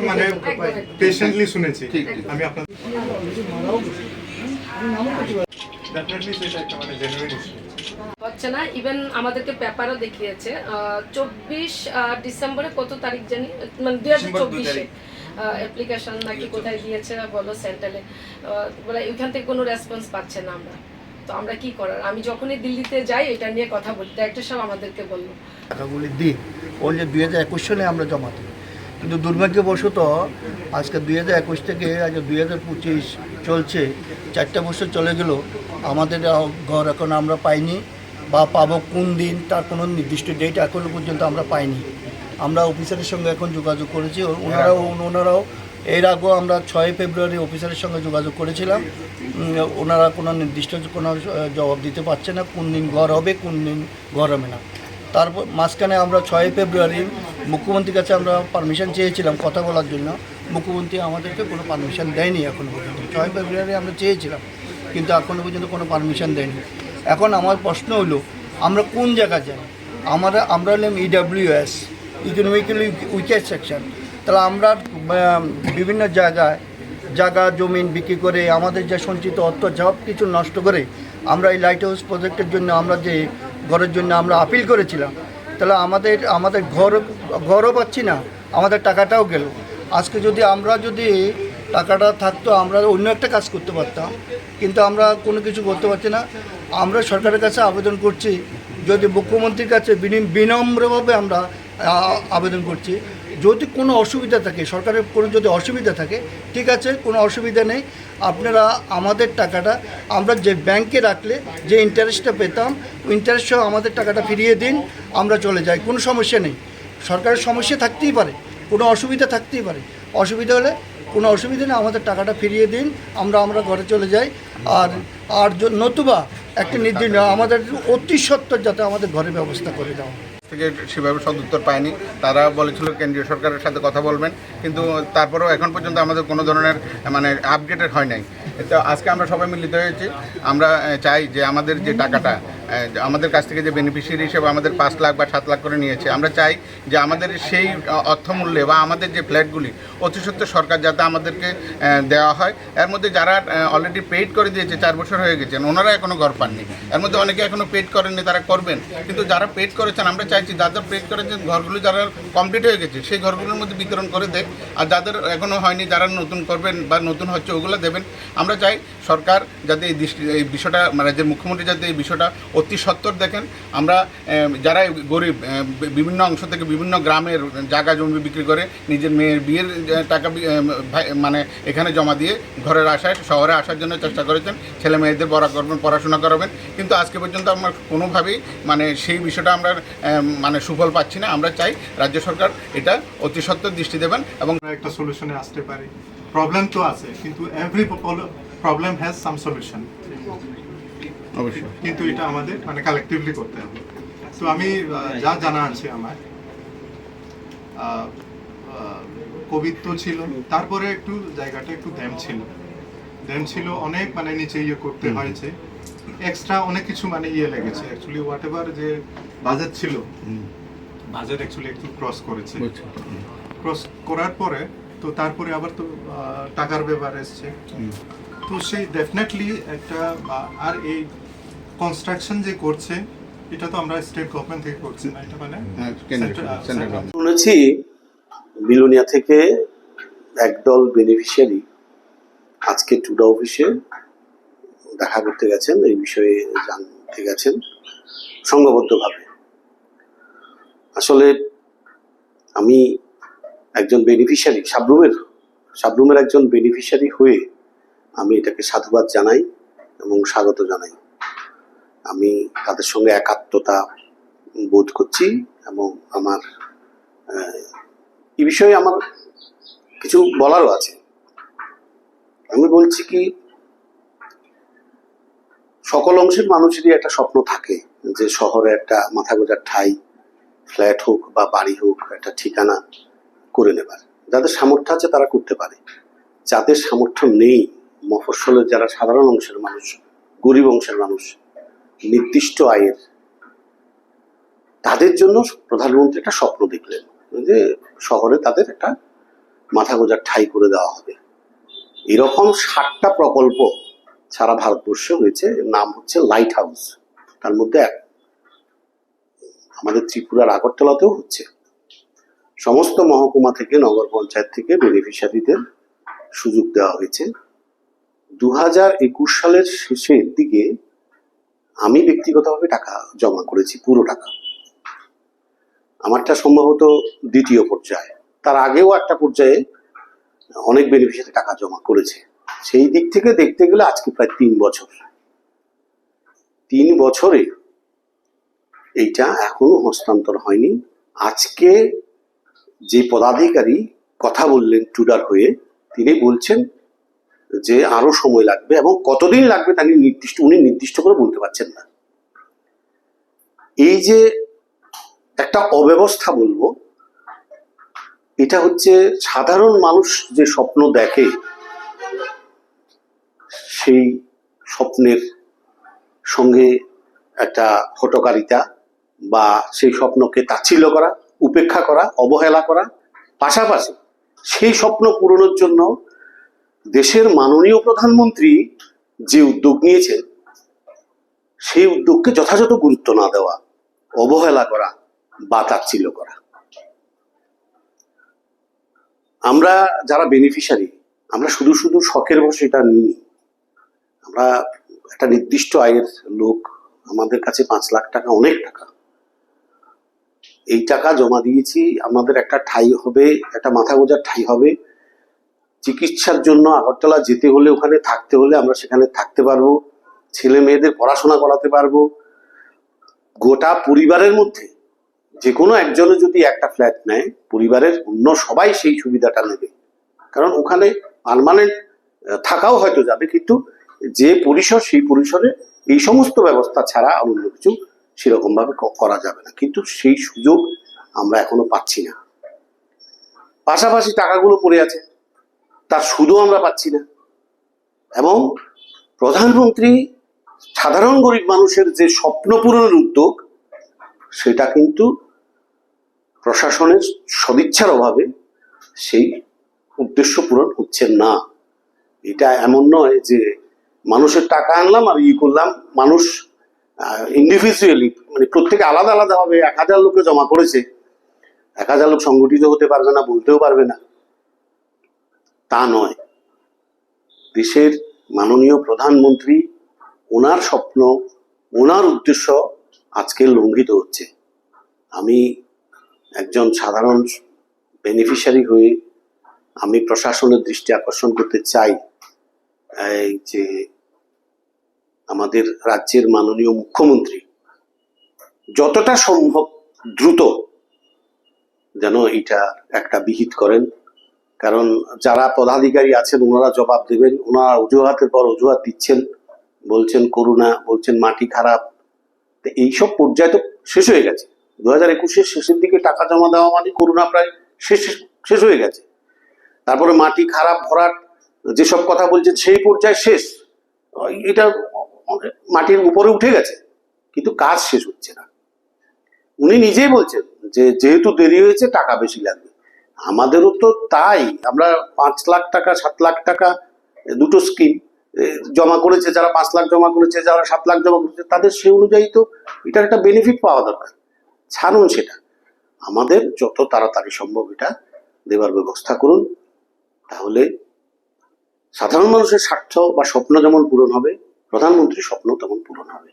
মানে পেশেন্টলি শুনেছি আমি আপনার ডেফিনেটলি সেটা একটা মানে জেনুইন ইস্যু হচ্ছে না। ইভেন আমাদেরকে পেপারও দেখিয়েছে 24 ডিসেম্বরে কত তারিখ জানি, মানে 2024-এ অ্যাপ্লিকেশন নাকি কোথায় দিয়েছে বলো সেন্ট্রালে, বলে ওইখান থেকে কোনো রেসপন্স পাচ্ছে না আমরা। তো আমরা কি করার, আমি যখনই দিল্লিতে যাই এটা নিয়ে কথা বলি, ডাইরেক্টর সাহেব আমাদেরকে বললো টাকাগুলি দিন বলছে 2021 সালে আমরা জমা দিই, কিন্তু দুর্ভাগ্যবশত আজকে 2021 থেকে আজ 2025 চলছে, 4টা বছর চলে গেল, আমাদের ঘর এখন আমরা পাইনি বা পাবো কোন দিন তার কোনো নির্দিষ্ট ডেট এখনও পর্যন্ত আমরা পাইনি। আমরা অফিসারের সঙ্গে এখন যোগাযোগ করেছি, ওনারাও এর আগেও আমরা 6 ফেব্রুয়ারি অফিসারের সঙ্গে যোগাযোগ করেছিলাম, ওনারা কোনো নির্দিষ্ট কোনো জবাব দিতে পারছে না কোন দিন ঘর হবে কোন দিন ঘর হবে না। তারপর মাঝখানে আমরা 6 ফেব্রুয়ারি মুখ্যমন্ত্রীর কাছে আমরা পারমিশন চেয়েছিলাম কথা বলার জন্য, মুখ্যমন্ত্রী আমাদেরকে কোনো পারমিশন দেয়নি এখনও পর্যন্ত। 6 ফেব্রুয়ারি আমরা চেয়েছিলাম কিন্তু এখনও পর্যন্ত কোনো পারমিশন দেয়নি। এখন আমার প্রশ্ন হলো আমরা কোন জায়গা যাই, আমরা হলাম ইডাব্লিউএস, ইকোনমিক্যালি উইকেট সেকশন, তাহলে আমরা বিভিন্ন জায়গা জমিন বিক্রি করে আমাদের যে সঞ্চিত অর্থ সব কিছু নষ্ট করে আমরা এই লাইট হাউস প্রজেক্টের জন্য আমরা যে ঘরের জন্য আমরা আপিল করেছিলাম, তাহলে আমাদের ঘরও পাচ্ছি না, আমাদের টাকাটাও গেল। আজকে আমরা যদি টাকাটা থাকতো আমরা অন্য একটা কাজ করতে পারতাম, কিন্তু আমরা কোনো কিছু করতে পারছি না। আমরা সরকারের কাছে আবেদন করছি, যদি মুখ্যমন্ত্রীর কাছে বিনম্রভাবে আমরা আবেদন করছি, যদি কোনো অসুবিধা থাকে, সরকারের কোনো যদি অসুবিধা থাকে ঠিক আছে, কোনো অসুবিধা নেই, আপনারা আমাদের টাকাটা আমরা যে ব্যাংকে রাখলে যে ইন্টারেস্টটা পেতাম ইন্টারেস্ট সহ আমাদের টাকাটা ফিরিয়ে দিন, আমরা চলে যাই, কোনো সমস্যা নেই। সরকারের সমস্যা থাকতেই পারে, কোনো অসুবিধা থাকতেই পারে, অসুবিধা হলে কোনো অসুবিধা নেই, আমাদের টাকাটা ফিরিয়ে দিন, আমরা ঘরে চলে যাই। আর নতুবা একটা নির্দিষ্ট আমাদের অতি সত্বর যাতে আমাদের ঘরের ব্যবস্থা করে দেওয়া থেকে সেভাবে সদুত্তর পায়নি। তারা বলেছিল কেন্দ্রীয় সরকারের সাথে কথা বলবেন, কিন্তু তারপরেও এখন পর্যন্ত আমাদের কোনো ধরনের মানে আপডেটেড হয় নাই। তো আজকে আমরা সবাই মিলিত হয়েছি, আমরা চাই যে আমাদের যে টাকাটা আমাদের কাছ থেকে যে বেনিফিশিয়ারি হিসেবে আমাদের 5 লাখ বা 7 লাখ করে নিয়েছে, আমরা চাই যে আমাদের সেই অর্থমূল্যে বা আমাদের যে ফ্ল্যাটগুলি অতি সত্ত্বর সরকার যাতে আমাদেরকে দেওয়া হয়। এর মধ্যে যারা অলরেডি পেইড করে দিয়েছে 4 বছর হয়ে গেছেন, ওনারা এখনও ঘর পাননি, এর মধ্যে অনেকে এখনও পেইড করেননি, তারা করবেন, কিন্তু যারা পেইড করেছেন আমরা চাইছি যাদের পেইড করেছেন ঘরগুলি যারা কমপ্লিট হয়ে গেছে সেই ঘরগুলোর মধ্যে বিতরণ করে দেয়, আর যাদের এখনও হয়নি যারা নতুন করবেন বা নতুন হচ্ছে ওগুলো দেবেন। আমরা চাই সরকার যাতে এই বিষয়টা মানে যে মুখ্যমন্ত্রী যাতে এই বিষয়টা অতি সত্বর দেখেন। আমরা যারা গরিব বিভিন্ন অংশ থেকে বিভিন্ন গ্রামের জায়গা জমি বিক্রি করে নিজের মেয়ের বিয়ের টাকা মানে এখানে জমা দিয়ে ঘরের আশায় শহরে আসার জন্য চেষ্টা করেছেন, ছেলে মেয়েদের বড় করবেন, পড়াশোনা করাবেন, কিন্তু আজকে পর্যন্ত আমরা কোনোভাবেই মানে সেই বিষয়টা আমরা মানে সুফল পাচ্ছি না। আমরা চাই রাজ্য সরকার এটা অতি সত্বর দৃষ্টি দেবেন এবং একটা সলিউশনে আসতে পারি। প্রবলেম তো আছে, কিন্তু every problem has some solution, অবশ্যই, কিন্তু এটা আমাদের মানে কালেকটিভলি করতে হবে। তো আমি যা জানা আছে আমার কোভিড তো ছিল, তারপরে একটু জায়গাটা একটু ড্যাম ছিল অনেক মানে নিচে করতে হয়েছে, এক্সট্রা অনেক কিছু মানে লেগেছে। অ্যাকচুয়ালি হোয়াট এভার যে বাজেট ছিল, বাজেট অ্যাকচুয়ালি একটু ক্রস করেছে, ক্রস করার পরে তো তারপরে আবার তো টাকার ব্যাপার এসছে, তো সেই ডেফিনেটলি একটা আর এই কনস্ট্রাকশন যে করছে এটা তো আমরা স্টেট গভর্নমেন্ট থেকে করছি না, এটা মানে শুনেছি বিলোনিয়া থেকে একদল বেনিফিশিয়ারি আজকে টুডা অফিসে দেখা করতে গেছেন, এই বিষয়ে জানতে গেছেন সংঘবদ্ধভাবে। আসলে আমি একজন বেনিফিশিয়ারি, সাবরুমের একজন বেনিফিশিয়ারি হয়ে আমি এটাকে সাধুবাদ জানাই এবং স্বাগত জানাই। আমি তাদের সঙ্গে একাত্মতা বোধ করছি এবং আমার এই বিষয়ে আমার কিছু বলারও আছে। আমি বলছি কি, সকল অংশের মানুষেরই একটা স্বপ্ন থাকে যে শহরে একটা মাথা গোঁজার ঠাঁই, ফ্ল্যাট হোক বা বাড়ি হোক, একটা ঠিকানা করে নেবার। যাদের সামর্থ্য আছে তারা করতে পারে, যাদের সামর্থ্য নেই, মফস্বলের যারা সাধারণ অংশের মানুষ, গরিব অংশের মানুষ, নির্দিষ্ট আয়ের, তাদের জন্য প্রধানমন্ত্রী একটা স্বপ্ন দেখলেন যে শহরে তাদের একটা মাথা গোঁজার ঠাঁই করে দেওয়া হবে। এরকম 60টা প্রকল্প সারা ভারতবর্ষে হয়েছে, নাম হচ্ছে লাইট হাউস। তার মধ্যে আমাদের ত্রিপুরার আগরতলাতেও হচ্ছে। সমস্ত মহকুমা থেকে, নগর পঞ্চায়েত থেকে বেনিফিশিয়ারিদের সুযোগ দেওয়া হয়েছে। 2021 সালের শেষের দিকে আমি ব্যক্তিগতভাবে টাকা জমা করেছি, পুরো টাকা। আমারটা সম্ভবত দ্বিতীয় পর্যায়ে, তার আগেও একটা পর্যায়ে অনেক বেনিফিশিয়ারি টাকা জমা করেছে। সেই দিক থেকে দেখতে গেলে আজকে প্রায় 3 বছর। 3 বছরে এইটা এখনো হস্তান্তর হয়নি। আজকে যে পদাধিকারী কথা বললেন টুডার হয়ে, তিনি বলছেন যে আরো সময় লাগবে, এবং কতদিন লাগবে তা উনি নির্দিষ্ট করে বলতে পারছেন না। এই যে একটা অব্যবস্থা বলবো, এটা হচ্ছে সাধারণ মানুষ যে স্বপ্ন দেখে, সেই স্বপ্নের সঙ্গে একটা হঠকারিতা বা সেই স্বপ্নকে তাচ্ছিল্য করা, উপেক্ষা করা, অবহেলা করা, পাশাপাশি সেই স্বপ্ন পূরণের জন্য দেশের মাননীয় প্রধানমন্ত্রী যে উদ্যোগ নিয়েছেন, সেই উদ্যোগকে যথাযথ গুরুত্ব না দেওয়া, অবহেলা করা বা তাচ্ছিল্য করা। আমরা যারা বেনিফিশিয়ারি, আমরা শুধু শুধু শখের বশে এটা নিই। আমরা একটা নির্দিষ্ট আয়ের লোক, আমাদের কাছে 5 লাখ টাকা অনেক টাকা। এই টাকা জমা দিয়েছি, আমাদের একটা ঠাঁই হবে, একটা মাথা গোঁজার ঠাঁই হবে। চিকিৎসার জন্য আগরতলা যেতে হলে, ওখানে থাকতে হলে আমরা সেখানে থাকতে পারবো, ছেলে মেয়েদের পড়াশোনা করাতে পারবো। গোটা পরিবারের মধ্যে যে কোনো একজনে যদি একটা ফ্ল্যাট নেয়, পরিবারের অন্য সবাই সেই সুবিধাটা নেবে। কারণ ওখানে পার্মানেন্ট থাকাও হয়তো যাবে, কিন্তু যে পরিসর, সেই পরিসরে এই সমস্ত ব্যবস্থা ছাড়া অন্য কিছু সেরকম ভাবে করা যাবে না। কিন্তু সেই সুযোগ আমরা এখনো পাচ্ছি না। পাশাপাশি টাকাগুলো পড়ে আছে, তার সুদও আমরা পাচ্ছি না। এবং প্রধানমন্ত্রী সাধারণ গরিব মানুষের যে স্বপ্ন পূরণের উদ্যোগ, সেটা কিন্তু প্রশাসনের সদিচ্ছার অভাবে সেই উদ্দেশ্য পূরণ হচ্ছে না। এটা এমন নয় যে মানুষের টাকা আনলাম আর করলাম। মানুষ ইন্ডিভিজুয়ালি, মানে প্রত্যেকে আলাদা আলাদা ভাবে 1000 লোকে জমা করেছে। 1000 লোক সংগঠিত হতে পারবে না, বলতেও পারবে না, তা নয়। দেশের মাননীয় প্রধানমন্ত্রী, ওনার স্বপ্ন, ওনার উদ্দেশ্য আজকে লঙ্ঘিত হচ্ছে। আমি একজন সাধারণ বেনিফিশিয়ারি হয়ে আমি প্রশাসনের দৃষ্টি আকর্ষণ করতে চাই, এই যে আমাদের রাজ্যের মাননীয় মুখ্যমন্ত্রী যতটা সম্ভব দ্রুত যেন এটা একটা বিহিত করেন। কারণ যারা পদাধিকারী আছেন, ওনারা জবাব দেবেন। ওনারা অজুহাতের পর অজুহাত দিচ্ছেন, বলছেন করোনা, বলছেন মাটি খারাপ। তো এইসব পর্যায়ে তো শেষ হয়ে গেছে। 2021-এর শেষের দিকে টাকা জমা দেওয়া মানে করোনা প্রায় শেষ হয়ে গেছে। তারপরে মাটি খারাপ, ভরাট, যেসব কথা বলছেন সেই পর্যায়ে শেষ। এটা মাটির উপরে উঠে গেছে, কিন্তু কাজ শেষ হচ্ছে না। উনি নিজেই বলছেন যে যেহেতু দেরি হয়েছে টাকা বেশি লাগবে। আমাদেরও তো তাই। আমরা 5 লাখ টাকা, 7 লাখ টাকা, দুটো স্কিম জমা করেছে। যারা 5 লাখ জমা করেছে, যারা 7 লাখ জমা করেছে, তাদের সেই অনুযায়ী তো এটার একটা বেনিফিট পাওয়া দরকার। ছাড়ুন সেটা, আমাদের যত তাড়াতাড়ি সম্ভব এটা দেবার ব্যবস্থা করুন। তাহলে সাধারণ মানুষের স্বার্থ বা স্বপ্ন যেমন পূরণ হবে, প্রধানমন্ত্রীর স্বপ্ন তেমন পূরণ হবে।